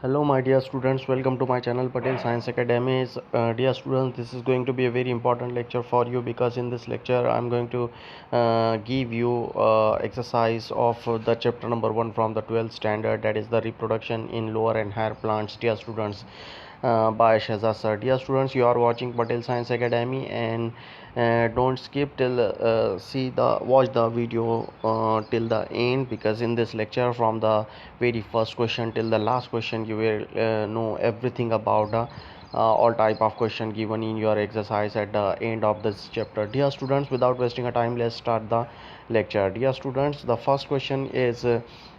Hello, my dear students. Welcome to my channel Patel Science Academy. Dear students, this is going to be a very important lecture for you because in this lecture I'm going to give you exercise of the chapter number 1 from the 12th standard, that is the reproduction in lower and higher plants. Dear students, by Shahzad sir. Dear students, you are watching Patel Science Academy, and don't skip till watch the video till the end, because in this lecture from the very first question till the last question you will know everything about all type of question given in your exercise at the end of this chapter. Dear students, without wasting a time, let's start the lecture. Dear students, the first question is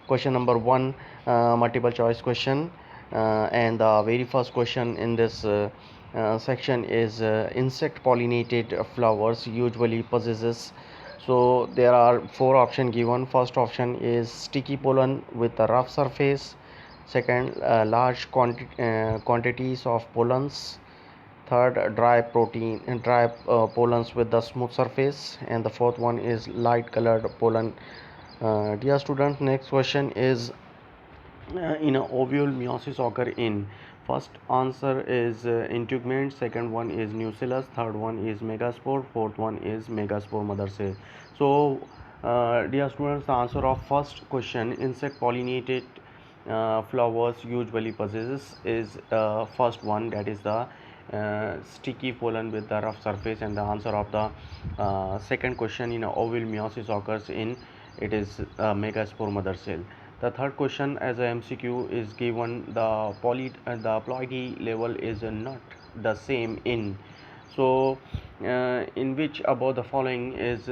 question number 1, multiple choice question, and the very first question in this section is insect pollinated flowers usually possesses. So there are four options given. First option is sticky pollen with a rough surface. Second, large quantities of pollens. Third, dry pollens with the smooth surface. And the fourth one is light colored pollen. Dear students, next question is in a ovule meiosis occur in. First answer is integument, second one is nucellus, third one is megaspore, fourth one is megaspore mother cell. So dear students, the answer of first question, insect pollinated flowers usually possesses, is first one, that is the sticky pollen with the rough surface. And the answer of the second question, in a ovule meiosis occurs in, it is megaspore mother cell. The third question as a MCQ is given, the ploidy level is not the same in. So in which above the following is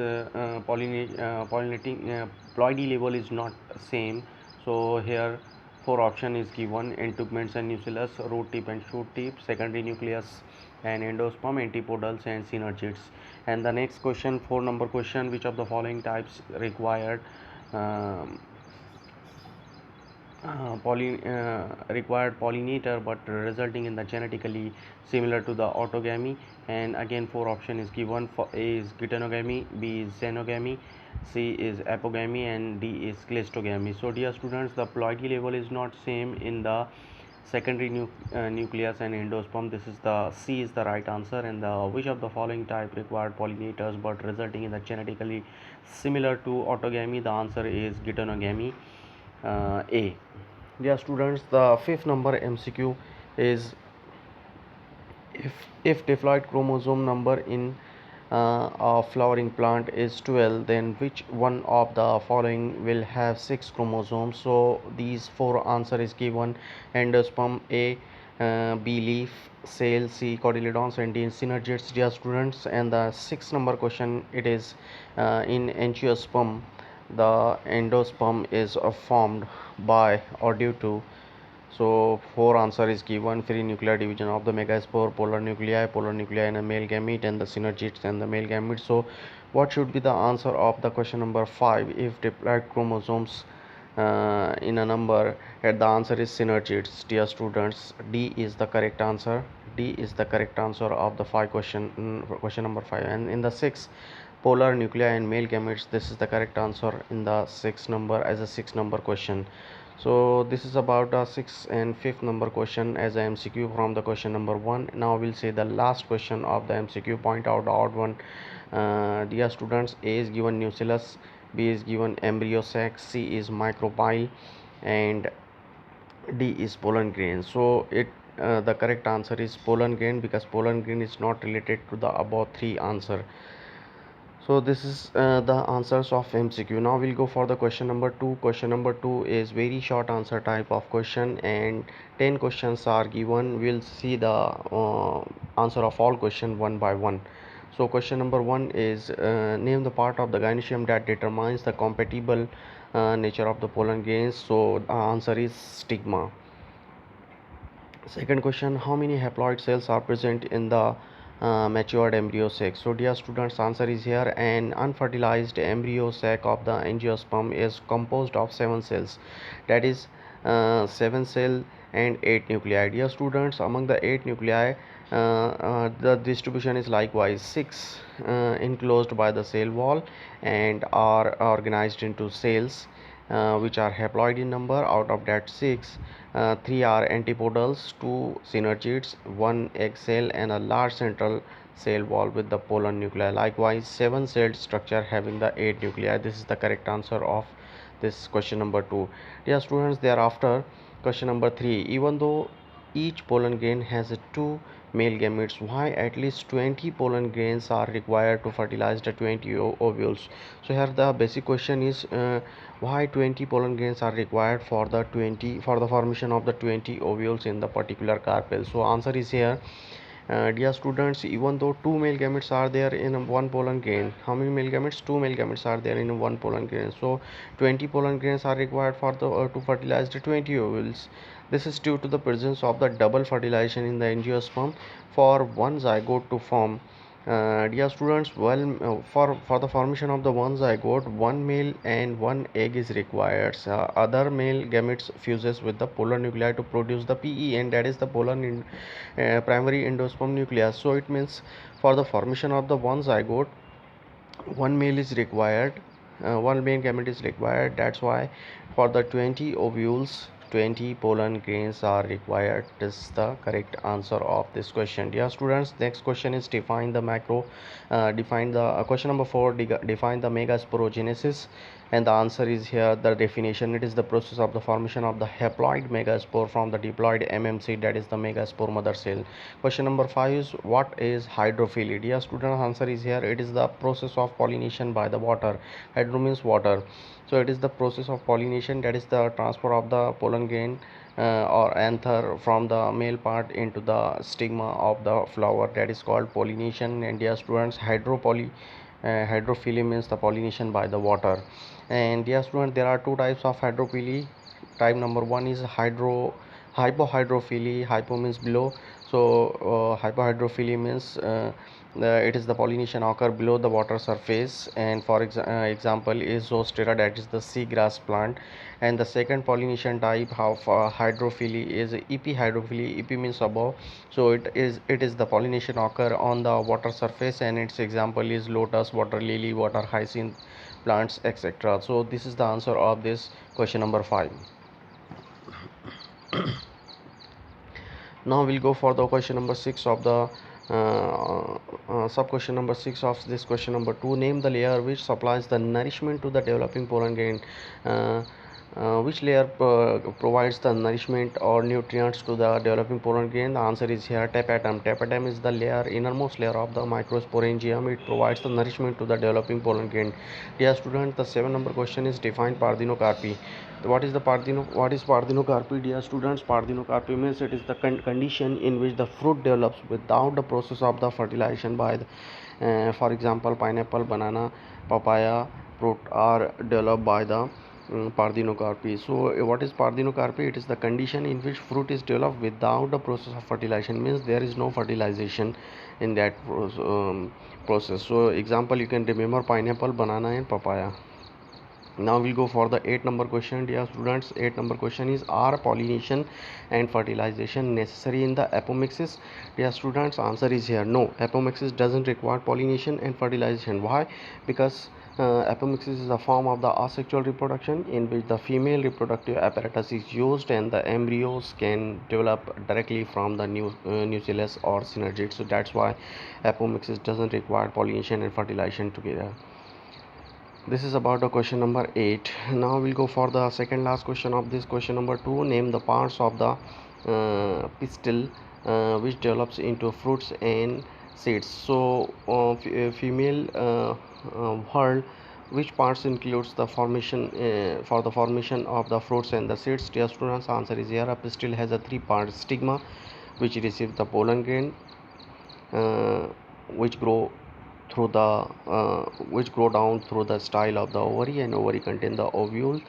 pollinating ploidy level is not same. So here four option is given: integuments and nucellus, root tip and shoot tip, secondary nucleus and endosperm, antipodals and synergids. And the next question, 4 number question, which of the following types required required pollinator but resulting in the genetically similar to the autogamy? And again four option is given. For A is geitonogamy, B is xenogamy, C is apogamy, and D is clastogamy. So dear students, the ploidy level is not same in the secondary nucleus and endosperm. This is the C is the right answer. And the which of the following type required pollinators but resulting in the genetically similar to autogamy? The answer is geitonogamy, A. Dear students, the 5th number MCQ is, if diploid chromosome number in a flowering plant is 12, then which one of the following will have 6 chromosomes? So these four answer is given: endosperm, A, B leaf, cell, C cotyledons, and D synergids. Dear students, and the 6th number question, it is in angiosperm the endosperm is formed by or due to. So four answer is given: free nuclear division of the megaspore, polar nuclei in a male gamete, and the synergids and the male gamete. So what should be the answer of the question number 5? If diploid chromosomes in a number, and the answer is synergids. Dear students, D is the correct answer. D is the correct answer of the question number 5. And in the 6, polar nuclei and male gametes, this is the correct answer in the 6th number as a 6th number question. So this is about the 6th and 5th number question as a MCQ from the question number 1. Now we'll say the last question of the MCQ. Point out the odd one. Dear students, A is given nucellus, B is given embryo sac, C is micropyle, and D is pollen grain. So the correct answer is pollen grain, because pollen grain is not related to the above three answer. So this is the answers of MCQ. Now we'll go for the question number 2. Question number 2 is very short answer type of question, and 10 questions are given. We'll see the answer of all question one by one. So question number 1 is name the part of the gynoecium that determines the compatible nature of the pollen grains. So the answer is stigma. Second question, how many haploid cells are present in the matured embryo sac? So dear students, answer is here: an unfertilized embryo sac of the angiosperm is composed of 7 cells, that is 7 cell and 8 nuclei. Dear students, among the 8 nuclei, the distribution is likewise 6 enclosed by the cell wall and are organized into cells, which are haploid in number. Out of that, 6, 3 are antipodals, 2 synergids, 1 egg cell, and a large central cell wall with the polar nuclei. Likewise, 7-celled structure having the 8 nuclei. This is the correct answer of this question number 2. Dear students, thereafter, question number 3. Even though each pollen grain has 2 male gametes, why at least 20 pollen grains are required to fertilize the 20 ovules? So here the basic question is, why 20 pollen grains are required for the formation of the 20 ovules in the particular carpel? So answer is here. Dear students, even though 2 male gametes are there in one pollen grain, how many male gametes? 2 male gametes are there in one pollen grain. So 20 pollen grains are required for the to fertilize the 20 ovules. This is due to the presence of the double fertilization in the angiosperm for one zygote to form. Dear students, well, for the formation of the one zygote, one male and one egg is required. Other male gametes fuses with the polar nuclei to produce the PE, and that is the primary endosperm nucleus. So it means for the formation of the one zygote, one male is required, one main gamete is required. That's why for the 20 ovules, 20 pollen grains are required. This is the correct answer of this question. Dear students, next question is define the question number 4, define the megasporogenesis, and the answer is here. The definition: it is the process of the formation of the haploid megaspore from the diploid MMC, that is the megaspore mother cell. Question number 5 is, what is hydrophily? Dear student, answer is here. It is the process of pollination by the water. Hydro means water. So it is the process of pollination, that is the transfer of the pollen grain or anther from the male part into the stigma of the flower, that is called pollination. And dear students, hydrophily means the pollination by the water. And dear student, there are two types of hydrophily. Type number 1 is hypohydrophily. Hypo means below. So hypohydrophily means it is the pollination occur below the water surface, and for example is Zostera, that is the seagrass plant. And the second pollination type of hydrophily is epihydrophily. Epi means above, so it is the pollination occur on the water surface, and its example is lotus, water lily, water hyacinth plants, etc. So this is the answer of this question number 5. Now we'll go for the question number 6 of the sub question number 6 of this question number 2. Name the layer which supplies the nourishment to the developing pollen grain. Which layer provides the nourishment or nutrients to the developing pollen grain? The answer is here, tapetum. Tapetum is the innermost layer of the microsporangium. It provides the nourishment to the developing pollen grain. Dear student, the 7-number question is define parthenocarpy. What is parthenocarpy? Dear students, parthenocarpy means it is the condition in which the fruit develops without the process of the fertilization by the, for example, pineapple, banana, papaya fruit are developed by the parthenocarpy. So what is parthenocarpy? It is the condition in which fruit is developed without the process of fertilization, means there is no fertilization in that process. So example, you can remember pineapple, banana and papaya. Now we'll go for the 8-number question. Dear students, 8-number question is, are pollination and fertilization necessary in the apomixis? Dear students, answer is here, no. Apomixis doesn't require pollination and fertilization. Why? Because apomixis is a form of the asexual reproduction in which the female reproductive apparatus is used and the embryos can develop directly from the nucellus or synergid. So that's why apomixis doesn't require pollination and fertilization together. This is about the question number 8. Now we'll go for the second last question of this question number 2. Name the parts of the pistil which develops into fruits and seeds. So female whorl, which parts includes the formation for the formation of the fruits and the seeds? Dear students, answer is here. A pistil has a 3-part stigma which receives the pollen grain which grow down through the style of the ovary, and ovary contain the ovule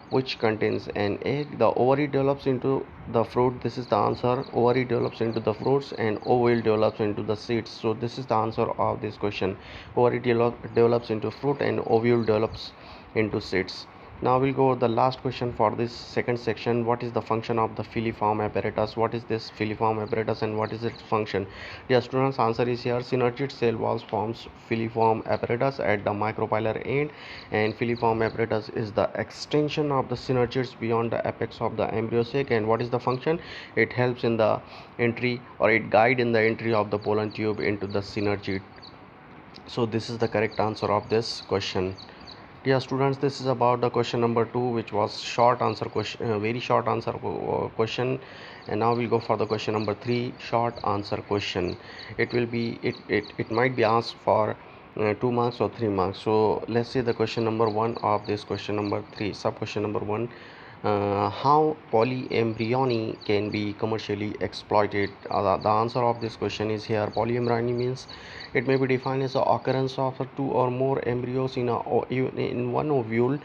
which contains an egg. The ovary develops into the fruit. This is the answer. Ovary develops into the fruits and ovule develops into the seeds. So this is the answer of this question. Ovary develops into fruit and ovule develops into seeds. Now we'll go the last question for this second section. What is the function of the filiform apparatus? What is this filiform apparatus and what is its function? The students answer is here. Synergid cell walls forms filiform apparatus at the micropylar end, and filiform apparatus is the extension of the synergids beyond the apex of the embryo sac. And what is the function? It helps in the entry, or it guide in the entry of the pollen tube into the synergid. So this is the correct answer of this question. Dear students, this is about the question number 2, which was short answer question, very short answer question. And now we'll go for the question number 3, short answer question. It will be it might be asked for 2 marks or 3 marks. So let's see the question number 1 of this question number 3. Sub question number 1, how polyembryony can be commercially exploited? The answer of this question is here. Polyembryony means it may be defined as the occurrence of 2 or more embryos in one ovule,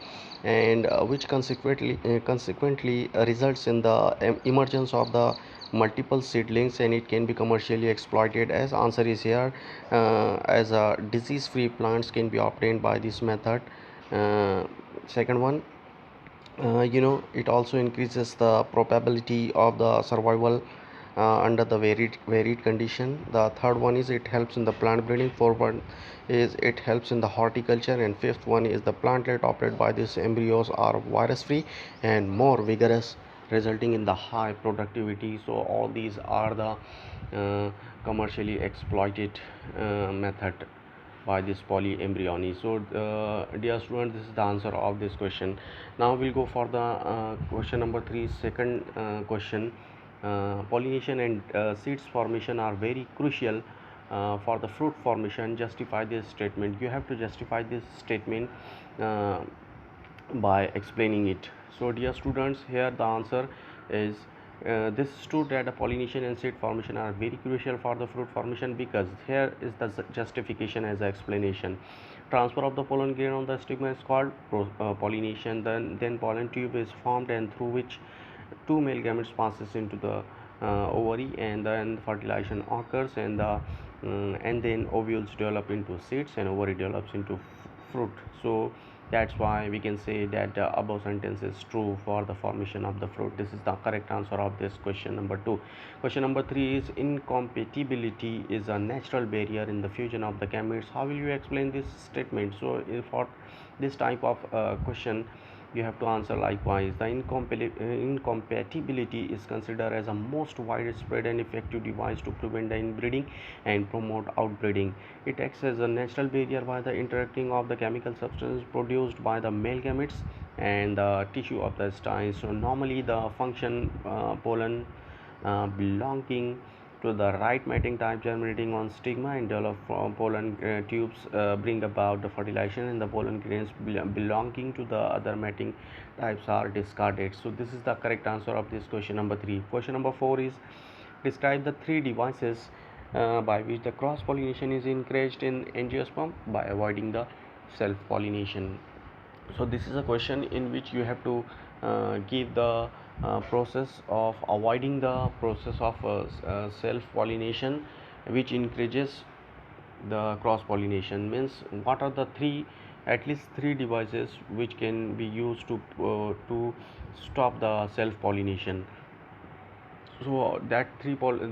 and which consequently results in the emergence of the multiple seedlings, and it can be commercially exploited. As answer is here, as disease-free plants can be obtained by this method. Second one, it also increases the probability of the survival under the varied condition. The third one is it helps in the plant breeding. Fourth one is it helps in the horticulture, and fifth one is the plantlet operated by these embryos are virus free and more vigorous, resulting in the high productivity. So all these are the commercially exploited method by this polyembryony. So dear students, this is the answer of this question. Now we'll go for the question number 3, second question. Pollination and seeds formation are very crucial for the fruit formation. Justify this statement. You have to justify this statement by explaining it. So dear students, here the answer is this is true that the pollination and seed formation are very crucial for the fruit formation, because here is the justification as an explanation. Transfer of the pollen grain on the stigma is called pollination. Then pollen tube is formed, and through which two male gametes passes into the ovary, and then fertilization occurs, and then ovules develop into seeds and ovary develops into fruit. So that's why we can say that the above sentence is true for the formation of the fruit. This is the correct answer of this question number 2. Question number 3 is incompatibility is a natural barrier in the fusion of the gametes. How will you explain this statement? So for this type of question, you have to answer likewise. The incompatibility is considered as a most widespread and effective device to prevent the inbreeding and promote outbreeding. It acts as a natural barrier by the interacting of the chemical substance produced by the male gametes and the tissue of the style. So normally the function pollen belonging to the right mating type germinating on stigma and develop pollen tubes bring about the fertilization, and the pollen grains belonging to the other mating types are discarded. So this is the correct answer of this question number 3. Question number 4 is describe the 3 devices by which the cross pollination is encouraged in angiosperm by avoiding the self pollination. So this is a question in which you have to give the process of avoiding the process of self pollination, which encourages the cross pollination. Means what are the at least three devices which can be used to stop the self pollination. So that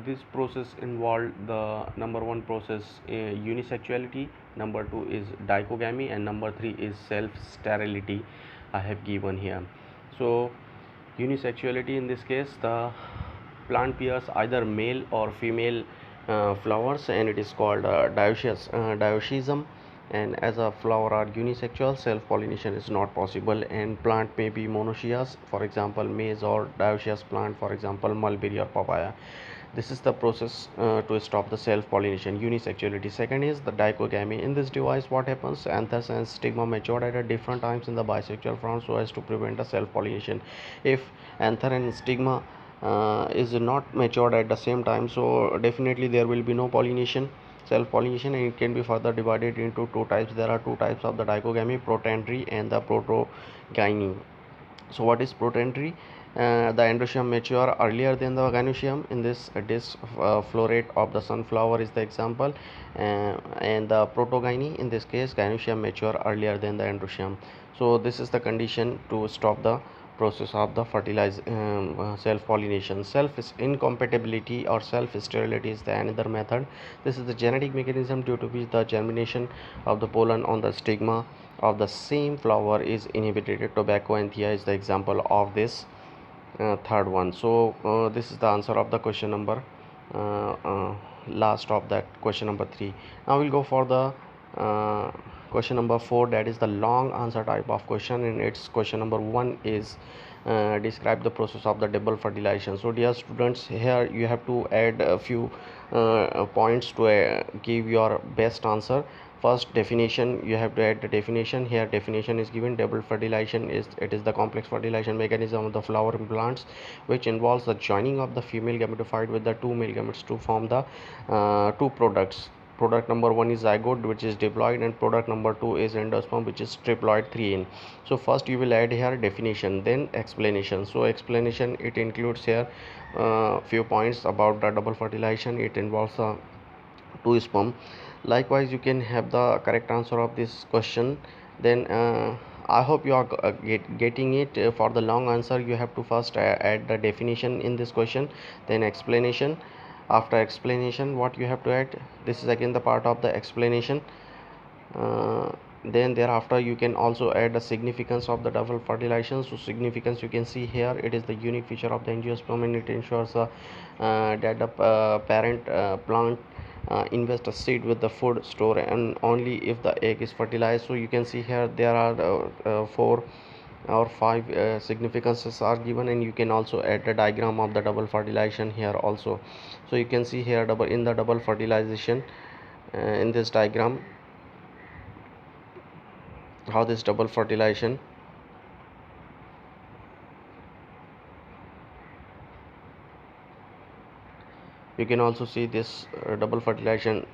this process involved the number 1 process unisexuality, number 2 is dichogamy, and number 3 is self sterility. I have given here. So unisexuality, in this case the plant bears either male or female flowers, and it is called dioecium, and as a flower are unisexual, self pollination is not possible, and plant may be monoecious, for example maize, or dioecious plant, for example mulberry or papaya. This is the process to stop the self pollination, unisexuality. Second is the dichogamy. In this device, what happens? Anthers and stigma matured at different times in the bisexual front so as to prevent the self pollination. If anther and stigma is not matured at the same time, so definitely there will be no pollination, self pollination, and it can be further divided into two types. There are two types of the dichogamy, protandry and the protogyny. So what is protandry? The androecium mature earlier than the gynoecium. In this disc florate of the sunflower is the example, and the protogyny, in this case gynoecium mature earlier than the androecium. So this is the condition to stop the process of the self pollination. Self incompatibility or self sterility is the another method. This is the genetic mechanism due to which the germination of the pollen on the stigma of the same flower is inhibited. Tobacco anthia is the example of this third one. So this is the answer of the question number uh, uh, last of that question number 3. Now we'll go for the uh, question number 4, that is the long answer type of question, and its question number 1 is describe the process of the double fertilization. So dear students, here you have to add a few points to give your best answer. First, definition, you have to add the definition. Here definition is given: double fertilization is the complex fertilization mechanism of the flowering plants which involves the joining of the female gametophyte with the two male gametes to form the two products. Product number 1 is zygote, which is diploid, and product number 2 is endosperm, which is triploid 3 in. So first you will add here definition, then explanation. So explanation, it includes here few points about the double fertilization. It involves two sperm. Likewise, you can have the correct answer of this question. Then I hope you are getting it. For the long answer, you have to first add the definition in this question, then explanation. After explanation, what you have to add, this is again the part of the explanation. Then thereafter you can also add the significance of the double fertilization. So significance, you can see here, it is the unique feature of the angiosperm, and it ensures that the parent plant invest a seed with the food store and only if the egg is fertilized. So you can see here there are 4 or 5 significances are given, and you can also add the diagram of the double fertilization here also. So you can see here in the double fertilization in this diagram how this double fertilization, you can also see this double fertilization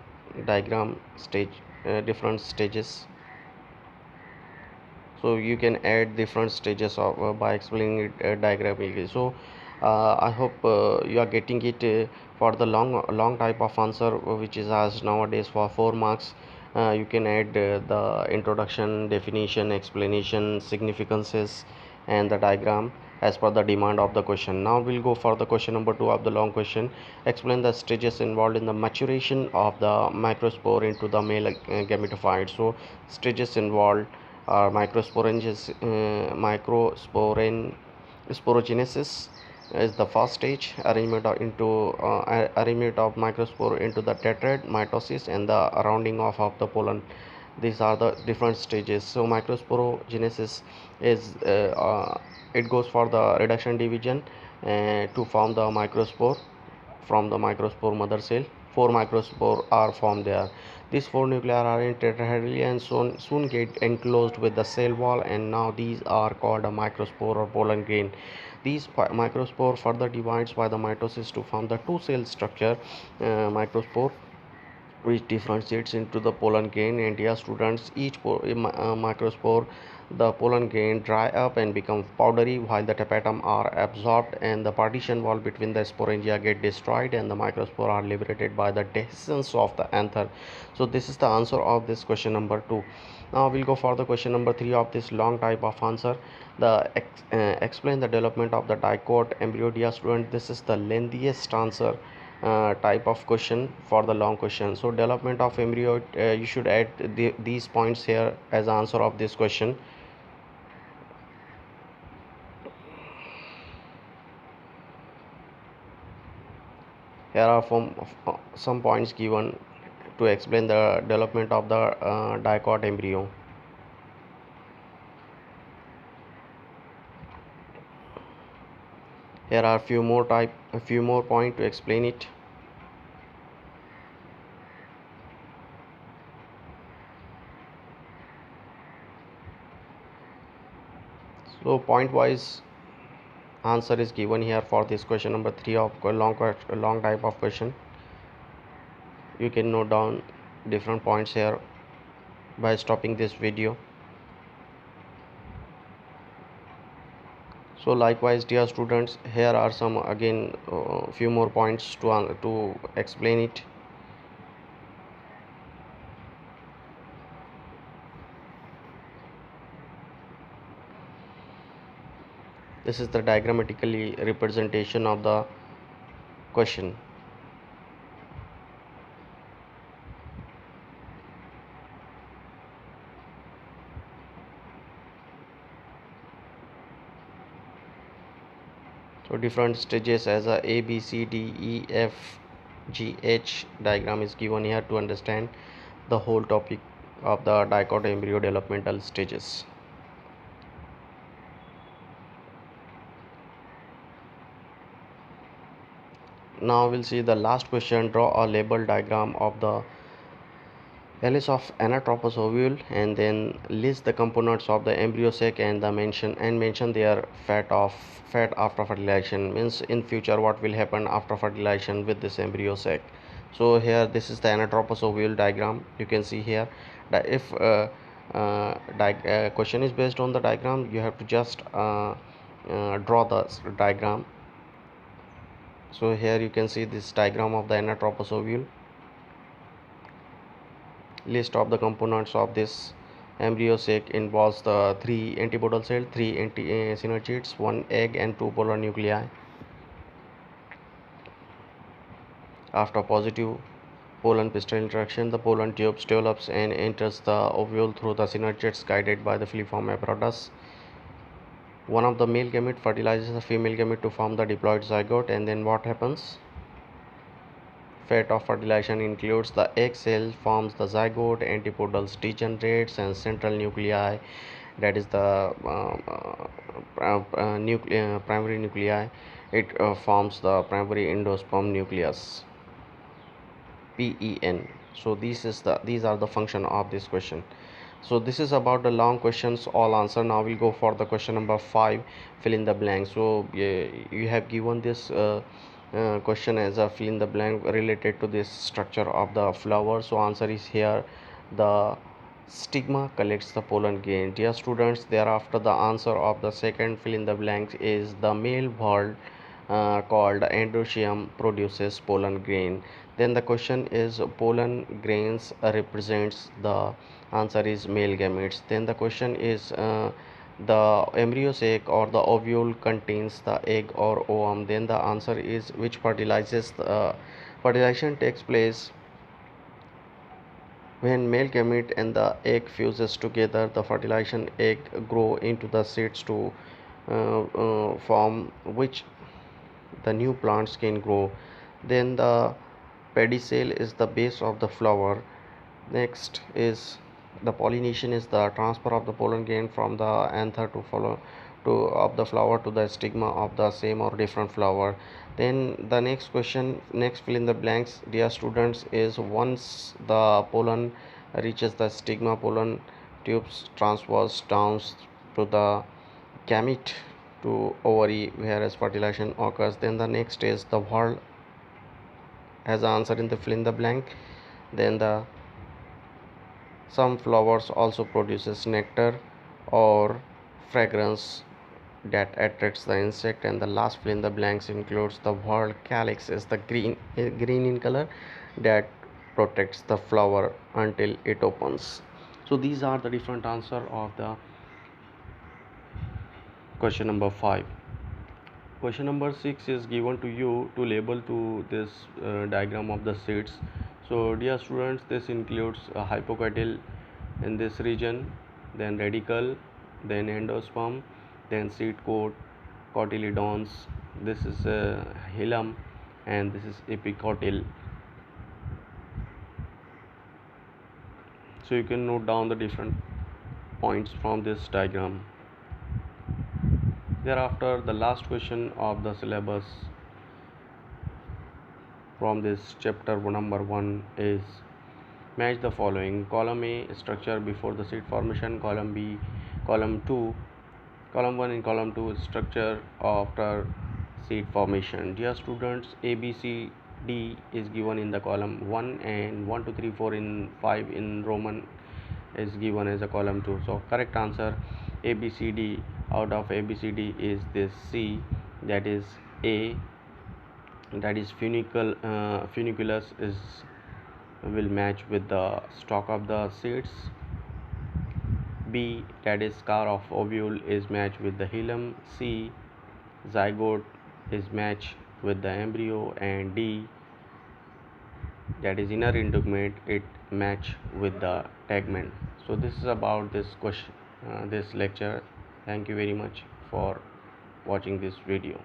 diagram stage, different stages. So you can add different stages of by explaining it diagrammatically. So I hope you are getting it. For the long type of answer which is asked nowadays for 4 marks, you can add the introduction, definition, explanation, significances, and the diagram as per the demand of the question. Now we'll go for the question number 2 of the long question. Explain the stages involved in the maturation of the microspore into the male gametophyte. So stages involved are sporogenesis is the first stage, arrangement of microspore into the tetrad, mitosis, and the rounding off of the pollen. These are the different stages. So microsporogenesis is it goes for the reduction division to form the microspore from the microspore mother cell. 4 microspore are formed there. These 4 nuclei are in tetrahedrally and soon get enclosed with the cell wall, and now these are called a microspore or pollen grain. These microspore further divides by the mitosis to form the two cell structure microspore, which differentiates into the pollen grain. And dear students, each microspore, the pollen grain dry up and become powdery while the tapetum are absorbed, and the partition wall between the sporangia get destroyed, and the microspore are liberated by the dehiscence of the anther. So this is the answer of this question number 2. Now we'll go for the question number 3 of this long type of answer. Explain the development of the dicot embryo. Dear student, this is the lengthiest answer type of question for the long question. So development of embryo, you should add these points here as answer of this question. Here are some points given to explain the development of the dicot embryo. Here are a few more points to explain it. So point wise answer is given here for this question number 3 of long type of question. You can note down different points here by stopping this video. So likewise, dear students, here are some again few more points to explain it. This is the diagrammatically representation of the question. So different stages as a B, C, D, E, F, G, H diagram is given here to understand the whole topic of the dicot embryo developmental stages. Now we'll see the last question. Draw a label diagram of the Alice of anatropous ovule and then list the components of the embryo sac and mention their fate after fertilization. Means in future what will happen after fertilization with this embryo sac. So here this is the anatropous ovule diagram. You can see here that if question is based on the diagram, you have to just draw the diagram. So here you can see this diagram of the anatropous ovule. List of the components of this embryo sac involves the 3 antipodal cells, 3 synergids, 1 egg and 2 polar nuclei. After positive pollen pistil interaction, the pollen tube develops and enters the ovule through the synergids guided by the filiform apparatus. One of the male gamete fertilizes the female gamete to form the diploid zygote, and then what happens? Fate of fertilization includes the egg cell forms the zygote, antipodals degenerates, and central nuclei, that is the primary nuclei. It forms the primary endosperm nucleus, PEN. So these are the function of this question. So this is about the long questions all answer. Now we'll go for the question number 5, fill in the blank. So you have given this question as a fill in the blank related to this structure of the flower. So answer is here, the stigma collects the pollen grain. Dear students, thereafter the answer of the second fill in the blank is the male whorl called endoecium produces pollen grain. Then the question is pollen grains represents, the answer is male gametes. Then the question is the embryo sac or the ovule contains the egg or ovum. Then the answer is which fertilizes the fertilization takes place when male gamete and the egg fuses together. The fertilization egg grow into the seeds to form which the new plants can grow. Then the pedicel is the base of the flower. Next is the pollination is the transfer of the pollen grain from the anther to follow to of the flower to the stigma of the same or different flower. Then the next question, next fill in the blanks, dear students, is once the pollen reaches the stigma, pollen tubes transfers down to the gamete to ovary, whereas fertilization occurs. Then the next is the whorl has the answer in the fill in the blank. Then the some flowers also produces nectar or fragrance that attracts the insect. And the last fill in the blanks includes the whorl calyx is the green in color that protects the flower until it opens. So these are the different answer of the question number 5. Question number 6 is given to you to label to this diagram of the seeds. So dear students, this includes a hypocotyl in this region, then radicle, then endosperm, then seed coat, cotyledons. This is hilum, and this is epicotyl. So you can note down the different points from this diagram. Thereafter, the last question of the syllabus from this chapter number 1 is match the following. Column A, structure before the seed formation. Column B, column 2, column 1 and column 2, structure after seed formation. Dear students, A, B, C, D is given in the column 1, and 1, 2, 3, 4 in 5 in Roman is given as a column 2. So correct answer A, B, C, D out of A, B, C, D is this C, that is A, that is funiculus is will match with the stalk of the seeds. B, that is scar of ovule, is matched with the hilum. C, zygote is matched with the embryo, and D, that is inner integument, it match with the tegment. So this is about this question, this lecture. Thank you very much for watching this video.